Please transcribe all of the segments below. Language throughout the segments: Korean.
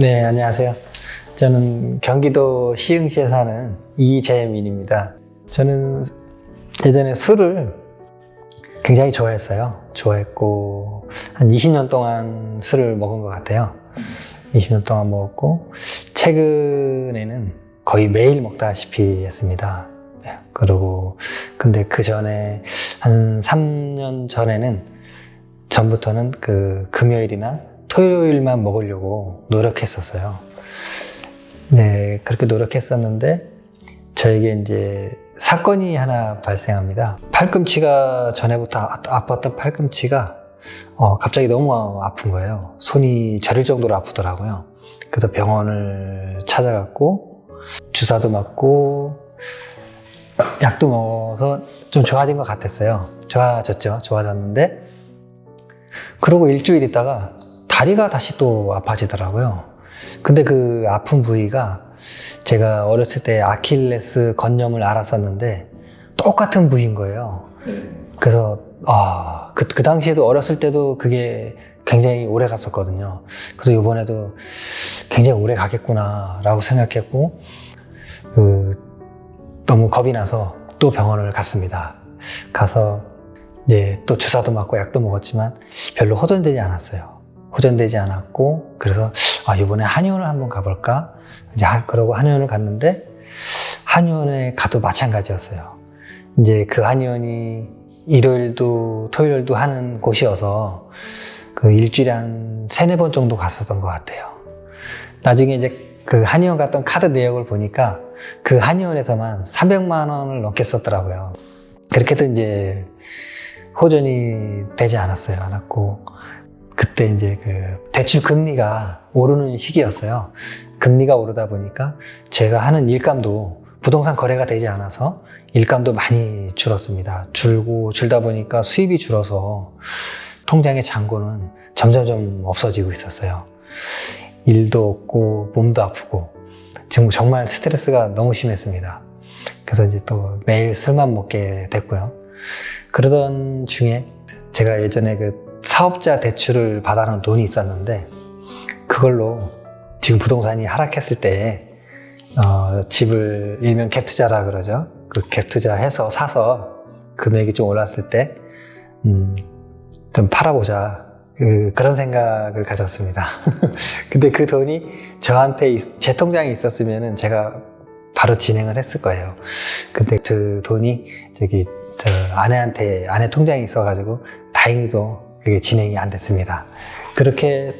네, 안녕하세요. 저는 경기도 시흥시에 사는 이재민입니다. 저는 예전에 술을 굉장히 좋아했고 한 20년 동안 술을 먹은 것 같아요. 20년 동안 먹었고 최근에는 거의 매일 먹다시피 했습니다. 그리고 근데 그 전에 한 3년 전부터는 그 금요일이나 토요일만 먹으려고 노력했었어요. 네, 그렇게 노력했었는데 저에게 이제 사건이 하나 발생합니다. 팔꿈치가 전에부터 아팠던 팔꿈치가 갑자기 너무 아픈 거예요. 손이 저릴 정도로 아프더라고요. 그래서 병원을 찾아갔고 주사도 맞고 약도 먹어서 좀 좋아진 것 같았어요. 좋아졌는데 그러고 일주일 있다가 다리가 다시 또 아파지더라고요. 근데 그 아픈 부위가 제가 어렸을 때 아킬레스 건염을 앓았었는데 똑같은 부위인 거예요. 그래서 그 당시에도 어렸을 때도 그게 굉장히 오래 갔었거든요. 그래서 이번에도 굉장히 오래 가겠구나 라고 생각했고 너무 겁이 나서 또 병원을 갔습니다. 가서 이제 또 주사도 맞고 약도 먹었지만 별로 호전되지 않았고 그래서 이번에 한의원을 한번 가볼까? 이제 그러고 한의원을 갔는데 한의원에 가도 마찬가지였어요. 이제 그 한의원이 일요일도 토요일도 하는 곳이어서 그 일주일에 한 3-4번 정도 갔었던 것 같아요. 나중에 이제 그 한의원 갔던 카드 내역을 보니까 그 한의원에서만 300만 원을 넘게 썼더라고요. 그렇게도 이제 호전이 되지 않았고 그때 이제 그 대출 금리가 오르는 시기였어요. 금리가 오르다 보니까 제가 하는 일감도 부동산 거래가 되지 않아서 일감도 많이 줄었습니다. 줄다 보니까 수입이 줄어서 통장의 잔고는 점점 없어지고 있었어요. 일도 없고 몸도 아프고 정말 스트레스가 너무 심했습니다. 그래서 이제 또 매일 술만 먹게 됐고요. 그러던 중에 제가 예전에 그 사업자 대출을 받아놓은 돈이 있었는데 그걸로 지금 부동산이 하락했을 때 집을 일명 갭투자라 그러죠. 그 갭투자해서 사서 금액이 좀 올랐을 때 좀 팔아보자 그런 생각을 가졌습니다. 근데 그 돈이 저한테 제 통장에 있었으면은 제가 바로 진행을 했을 거예요. 근데 그 돈이 저 아내 통장에 있어가지고 다행히도 그게 진행이 안 됐습니다. 그렇게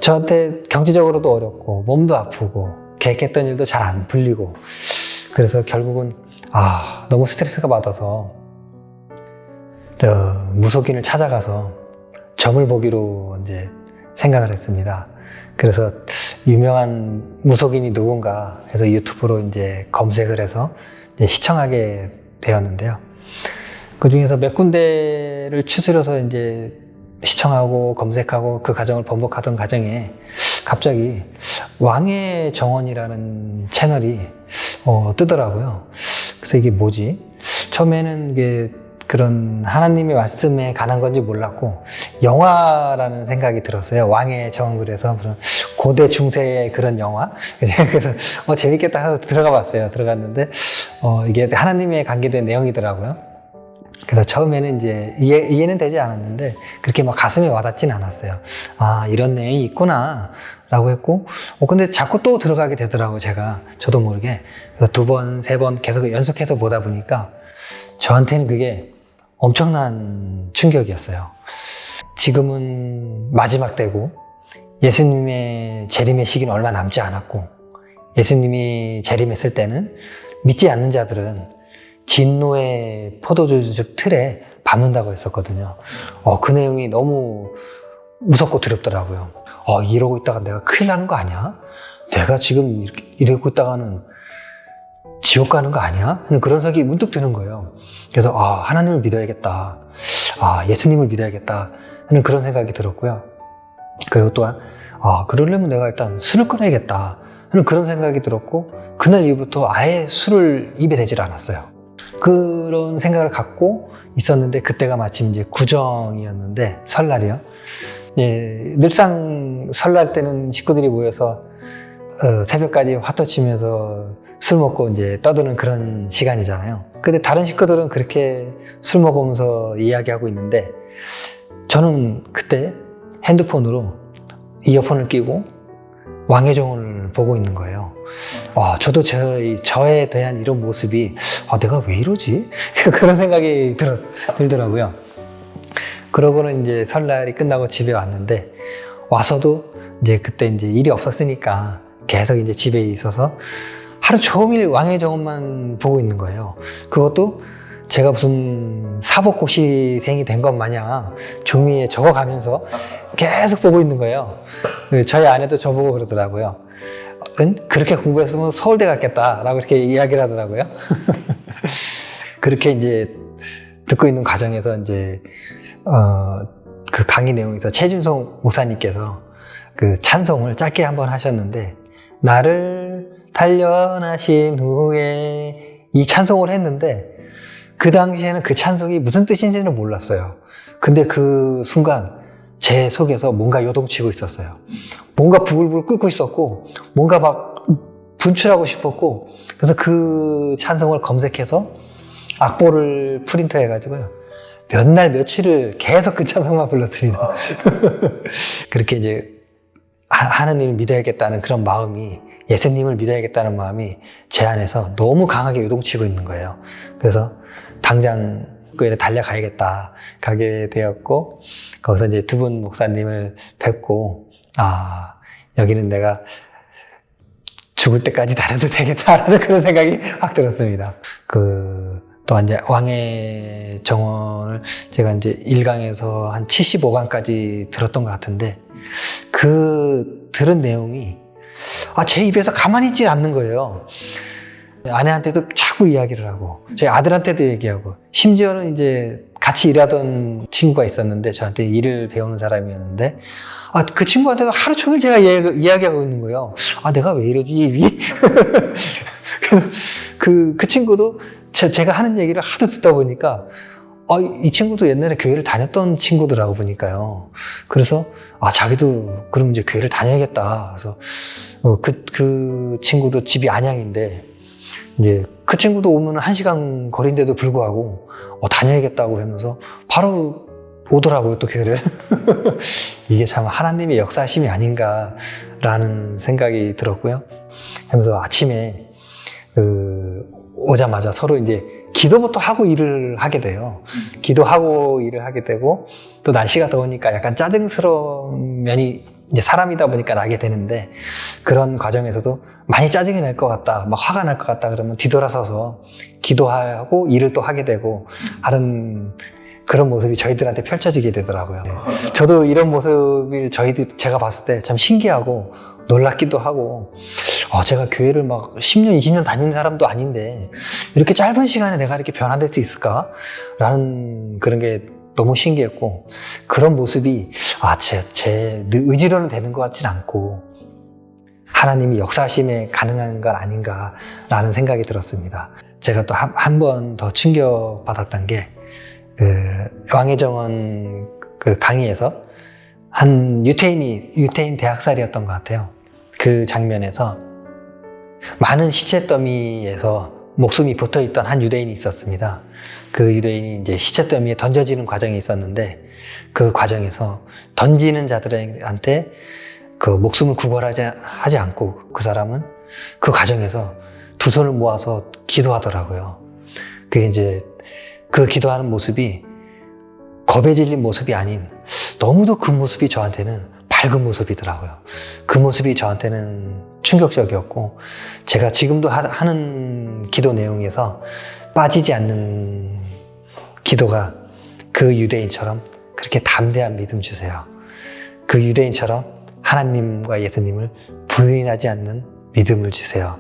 저한테 경제적으로도 어렵고 몸도 아프고 계획했던 일도 잘 안 풀리고 그래서 결국은 너무 스트레스가 받아서 무속인을 찾아가서 점을 보기로 이제 생각을 했습니다. 그래서 유명한 무속인이 누군가 해서 유튜브로 이제 검색을 해서 이제 시청하게 되었는데요. 그 중에서 몇 군데를 추스려서 이제 시청하고 검색하고 그 과정을 번복하던 과정에 갑자기 왕의 정원이라는 채널이 뜨더라고요. 그래서 이게 뭐지? 처음에는 이게 그런 하나님의 말씀에 관한 건지 몰랐고 영화라는 생각이 들었어요. 왕의 정원 그래서 무슨 고대 중세의 그런 영화? 그래서 재밌겠다 해서 들어가 봤어요. 들어갔는데 이게 하나님에 관계된 내용이더라고요. 그래서 처음에는 이제 이해는 되지 않았는데 그렇게 막 가슴에 와닿지는 않았어요. 이런 내용이 있구나 라고 했고 근데 자꾸 또 들어가게 되더라고요. 저도 모르게. 그래서 2번, 3번 계속 연속해서 보다 보니까 저한테는 그게 엄청난 충격이었어요. 지금은 마지막 때고 예수님의 재림의 시기는 얼마 남지 않았고 예수님이 재림했을 때는 믿지 않는 자들은 진노의 포도주 틀에 밟는다고 했었거든요. 그 내용이 너무 무섭고 두렵더라고요. 이러고 있다가 내가 큰일 나는 거 아니야? 내가 지금 이러고 있다가는 지옥 가는 거 아니야? 하는 그런 생각이 문득 드는 거예요. 그래서 하나님을 믿어야겠다. 예수님을 믿어야겠다. 하는 그런 생각이 들었고요. 그리고 또한 그러려면 내가 일단 술을 끊어야겠다. 하는 그런 생각이 들었고 그날 이후부터 아예 술을 입에 대질 않았어요. 그런 생각을 갖고 있었는데 그때가 마침 이제 구정이었는데 설날이요. 예, 늘상 설날 때는 식구들이 모여서 새벽까지 화터 치면서 술 먹고 이제 떠드는 그런 시간이잖아요. 근데 다른 식구들은 그렇게 술 먹으면서 이야기하고 있는데 저는 그때 핸드폰으로 이어폰을 끼고 왕혜정을 보고 있는 거예요. 저도 저에 대한 이런 모습이 내가 왜 이러지? 그런 생각이 들더라고요. 그러고는 이제 설날이 끝나고 집에 왔는데 와서도 이제 그때 이제 일이 없었으니까 계속 이제 집에 있어서 하루 종일 왕혜정만 보고 있는 거예요. 그것도 제가 무슨 사법고시생이 된 것 마냥 종이에 적어가면서 계속 보고 있는 거예요. 저희 아내도 저보고 그러더라고요. 그렇게 공부했으면 서울대 갔겠다라고 이렇게 이야기를 하더라고요. 그렇게 이제 듣고 있는 과정에서 이제 그 강의 내용에서 최준성 목사님께서 그 찬송을 짧게 한번 하셨는데 나를 단련하신 후에 이 찬송을 했는데 그 당시에는 그 찬송이 무슨 뜻인지는 몰랐어요. 근데 그 순간 제 속에서 뭔가 요동치고 있었어요. 뭔가 부글부글 끓고 있었고 뭔가 막 분출하고 싶었고 그래서 그 찬송을 검색해서 악보를 프린터 해가지고요. 몇 날 며칠을 계속 그 찬송만 불렀습니다. 그렇게 이제 하나님을 믿어야겠다는 그런 마음이 예수님을 믿어야겠다는 마음이 제 안에서 너무 강하게 요동치고 있는 거예요. 그래서 당장 교회에 달려가야겠다 가게 되었고 거기서 이제 두 분 목사님을 뵙고 여기는 내가 죽을 때까지 다녀도 되겠다라는 그런 생각이 확 들었습니다. 또 이제 왕의 정원을 제가 이제 1강에서 한 75강까지 들었던 것 같은데 그 들은 내용이 제 입에서 가만히 있지 않는 거예요. 아내한테도 자꾸 이야기를 하고 저희 아들한테도 얘기하고 심지어는 이제 같이 일하던 친구가 있었는데 저한테 일을 배우는 사람이었는데 그 친구한테도 하루 종일 제가 이야기하고 있는 거예요. 내가 왜 이러지? 그 친구도 제가 하는 얘기를 하도 듣다 보니까 이 친구도 옛날에 교회를 다녔던 친구들하고 보니까요. 그래서 자기도 그럼 이제 교회를 다녀야겠다. 그래서 그 친구도 집이 안양인데 이제 그 친구도 오면 1시간 거리인데도 불구하고 다녀야겠다고 하면서 바로 오더라고요, 또 교회를. 이게 참 하나님의 역사심이 아닌가라는 생각이 들었고요. 하면서 아침에 오자마자 서로 이제 기도부터 하고 일을 하게 돼요. 기도하고 일을 하게 되고 또 날씨가 더우니까 약간 짜증스러운 면이 이제 사람이다 보니까 나게 되는데 그런 과정에서도 많이 짜증이 날 것 같다, 막 화가 날 것 같다 그러면 뒤돌아서서 기도하고 일을 또 하게 되고 하는 그런 모습이 저희들한테 펼쳐지게 되더라고요. 저도 이런 모습을 제가 봤을 때 참 신기하고 놀랍기도 하고 제가 교회를 막 10년, 20년 다니는 사람도 아닌데 이렇게 짧은 시간에 내가 이렇게 변화될 수 있을까? 라는 그런 게 너무 신기했고 그런 모습이 제 의지로는 되는 것 같진 않고 하나님이 역사하심에 가능한 건 아닌가라는 생각이 들었습니다. 제가 또 한 번 더 충격받았던 게 왕혜정원 강의에서 한 유태인 대학살이었던 것 같아요. 그 장면에서 많은 시체 더미에서 목숨이 붙어있던 한 유대인이 있었습니다. 그 유대인이 이제 시체 더미에 던져지는 과정이 있었는데 그 과정에서 던지는 자들한테 그 목숨을 구걸하지 않고 그 사람은 그 과정에서 두 손을 모아서 기도하더라고요. 그게 이제 그 기도하는 모습이 겁에 질린 모습이 아닌 너무도 그 모습이 저한테는 밝은 모습이더라고요. 그 모습이 저한테는 충격적이었고 제가 지금도 하는 기도 내용에서 빠지지 않는 기도가 그 유대인처럼 그렇게 담대한 믿음 주세요. 그 유대인처럼 하나님과 예수님을 부인하지 않는 믿음을 주세요.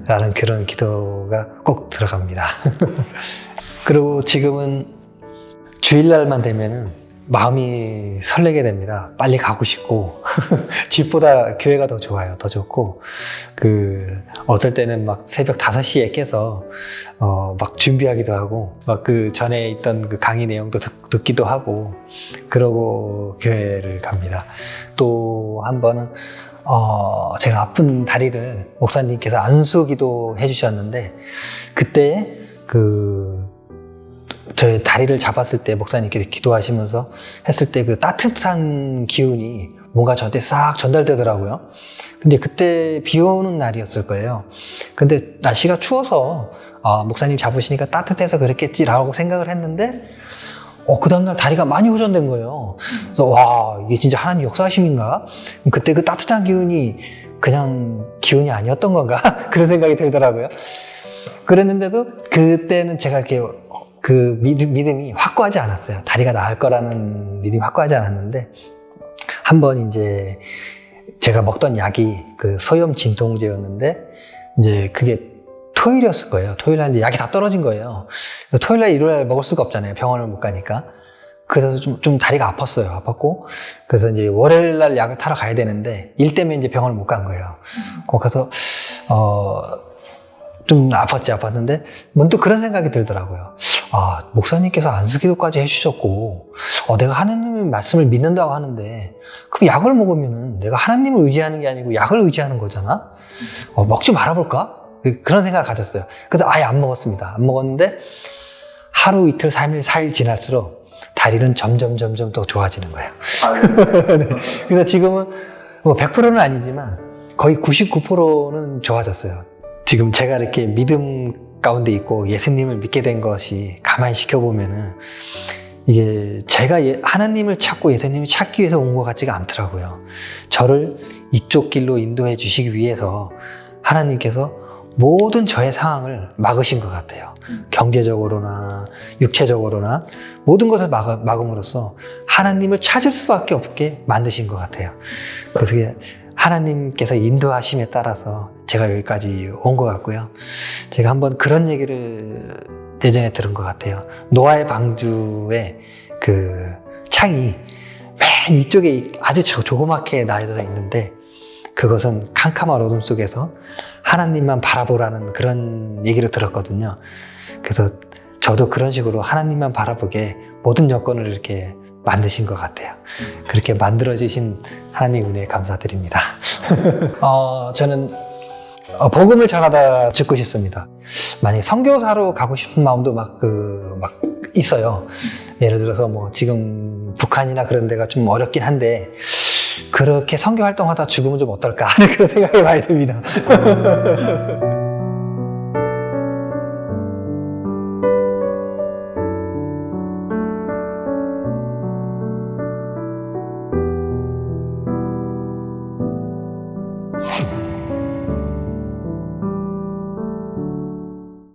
라는 그런 기도가 꼭 들어갑니다. 그리고 지금은 주일날만 되면은 마음이 설레게 됩니다. 빨리 가고 싶고 집보다 교회가 더 좋아요. 더 좋고 어떨 때는 막 새벽 5시에 깨서 막 준비하기도 하고 막 그 전에 있던 그 강의 내용도 듣기도 하고 그러고 교회를 갑니다. 또 한 번은 제가 아픈 다리를 목사님께서 안수기도 해주셨는데 그때 저의 다리를 잡았을 때 목사님께서 기도하시면서 했을 때 그 따뜻한 기운이 뭔가 저한테 싹 전달되더라고요. 근데 그때 비 오는 날이었을 거예요. 근데 날씨가 추워서 목사님 잡으시니까 따뜻해서 그랬겠지라고 생각을 했는데 그 다음날 다리가 많이 호전된 거예요. 그래서 와, 이게 진짜 하나님 역사하심인가? 그때 그 따뜻한 기운이 그냥 기운이 아니었던 건가? 그런 생각이 들더라고요. 그랬는데도 그때는 제가 이렇게 그 믿음이 확고하지 않았어요. 다리가 나을 거라는 믿음이 확고하지 않았는데 한번 이제 제가 먹던 약이 그 소염 진통제였는데 이제 그게 토요일이었을 거예요. 토요일 날 약이 다 떨어진 거예요. 토요일 날 일요일 날 먹을 수가 없잖아요. 병원을 못 가니까. 그래서 좀 다리가 아팠어요. 아팠고 그래서 이제 월요일 날 약을 타러 가야 되는데 일 때문에 이제 병원을 못 간 거예요. 그래서 좀 아팠는데 문득 그런 생각이 들더라고요. 목사님께서 안수기도까지 해주셨고 내가 하나님의 말씀을 믿는다고 하는데 그럼 약을 먹으면은 내가 하나님을 의지하는 게 아니고 약을 의지하는 거잖아. 먹지 말아볼까? 그런 생각을 가졌어요. 그래서 아예 안 먹었습니다. 안 먹었는데 하루 이틀 3일 4일 지날수록 다리는 점점 더 좋아지는 거예요. 네. 그래서 지금은 100%는 아니지만 거의 99%는 좋아졌어요. 지금 제가 이렇게 믿음 가운데 있고 예수님을 믿게 된 것이 가만히 지켜보면은 이게 제가 하나님을 찾고 예수님을 찾기 위해서 온 것 같지가 않더라고요. 저를 이쪽 길로 인도해 주시기 위해서 하나님께서 모든 저의 상황을 막으신 것 같아요. 경제적으로나 육체적으로나 모든 것을 막음으로써 하나님을 찾을 수밖에 없게 만드신 것 같아요. 그래서 하나님께서 인도하심에 따라서 제가 여기까지 온 것 같고요. 제가 한번 그런 얘기를 예전에 들은 것 같아요. 노아의 방주에 그 창이 맨 위쪽에 아주 조그맣게 나여져 있는데 그것은 캄캄한 어둠 속에서 하나님만 바라보라는 그런 얘기를 들었거든요. 그래서 저도 그런 식으로 하나님만 바라보게 모든 여건을 이렇게 만드신 것 같아요. 그렇게 만들어주신 하나님 은혜에 감사드립니다. 저는 복음을 전하다 죽고 싶습니다. 만약에 선교사로 가고 싶은 마음도 막 있어요. 예를 들어서 지금 북한이나 그런 데가 좀 어렵긴 한데 그렇게 선교 활동하다 죽으면 좀 어떨까 하는 그런 생각이 많이 듭니다.